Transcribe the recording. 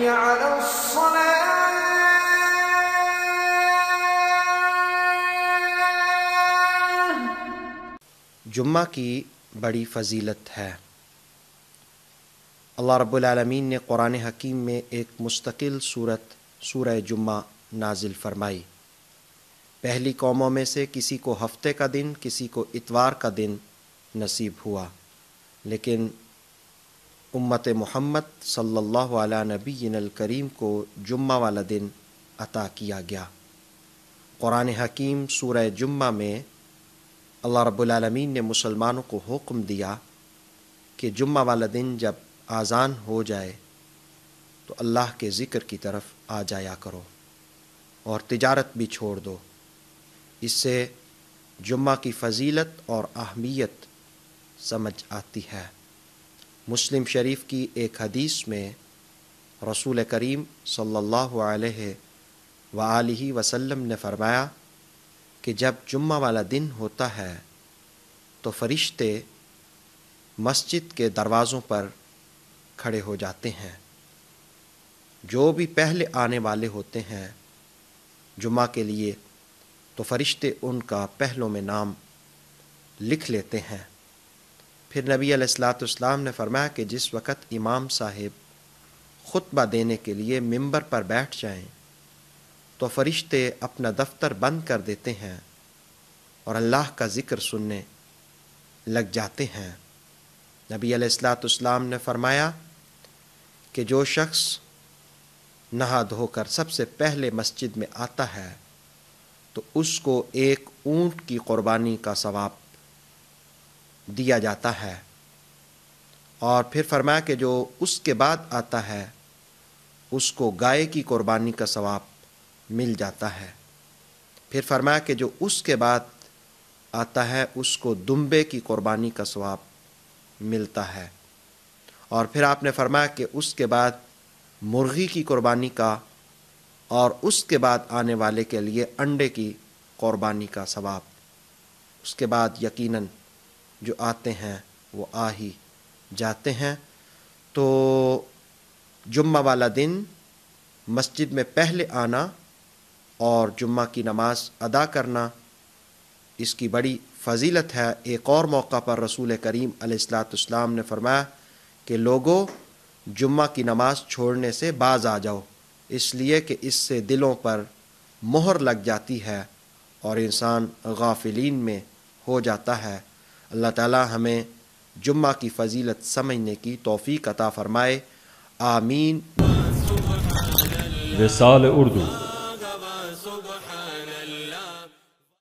حي على الصلاة. جمعہ کی بڑی فضیلت ہے۔ اللہ رب العالمین نے قرآن حکیم میں ایک مستقل سورت سورہ جمعہ نازل فرمائی۔ پہلی قوموں میں سے کسی کو ہفتے کا دن، کسی کو اتوار کا دن نصیب ہوا، لیکن امت محمد صلی اللہ علیہ نبی الکریم کو جمعہ والا دن عطا کیا گیا۔ قرآن حکیم سورہ جمعہ میں اللہ رب العالمین نے مسلمانوں کو حکم دیا کہ جمعہ والا دن جب اذان ہو جائے تو اللہ کے ذکر کی طرف آ جایا کرو اور تجارت بھی چھوڑ دو۔ اس سے جمعہ کی فضیلت اور اہمیت سمجھ آتی ہے۔ مسلم شریف کی ایک حدیث میں رسول کریم صلی اللہ علیہ وآلہ وسلم نے فرمایا کہ جب جمعہ والا دن ہوتا ہے تو فرشتے مسجد کے دروازوں پر کھڑے ہو جاتے ہیں۔ جو بھی پہلے آنے والے ہوتے ہیں جمعہ کے لیے تو فرشتے ان کا پہلوں میں نام لکھ لیتے ہیں۔ پھر نبی علیہ السلام نے فرمایا کہ جس وقت امام صاحب خطبہ دینے کے لیے ممبر پر بیٹھ جائیں تو فرشتے اپنا دفتر بند کر دیتے ہیں اور اللہ کا ذکر سننے لگ جاتے ہیں۔ نبی علیہ السلام نے فرمایا کہ جو شخص نہا دھو کر سب سے پہلے مسجد میں آتا ہے تو اس کو ایک اونٹ کی قربانی کا ثواب دیا جاتا ہے، اور پھر فرمایا کہ جو اس کے بعد آتا ہے اس کو گائے کی قربانی کا ثواب مل جاتا ہے۔ پھر فرمایا کہ جو اس کے بعد آتا ہے اس کو دمبے کی قربانی کا ثواب ملتا ہے، اور پھر آپ نے فرمایا کہ اس کے بعد مرغی کی قربانی کا، اور اس کے بعد آنے والے کے لیے انڈے کی قربانی کا ثواب۔ اس کے بعد یقیناً جو آتے ہیں وہ آ ہی جاتے ہیں۔ تو جمعہ والا دن مسجد میں پہلے آنا اور جمعہ کی نماز ادا کرنا، اس کی بڑی فضیلت ہے۔ ایک اور موقع پر رسول کریم علیہ السلام نے فرمایا کہ لوگوں جمعہ کی نماز چھوڑنے سے باز آ جاؤ، اس لیے کہ اس سے دلوں پر مہر لگ جاتی ہے اور انسان غافلین میں ہو جاتا ہے۔ اللہ تعالی ہمیں جمعہ کی فضیلت سمجھنے کی توفیق عطا فرمائے، آمین۔ رسالہ اردو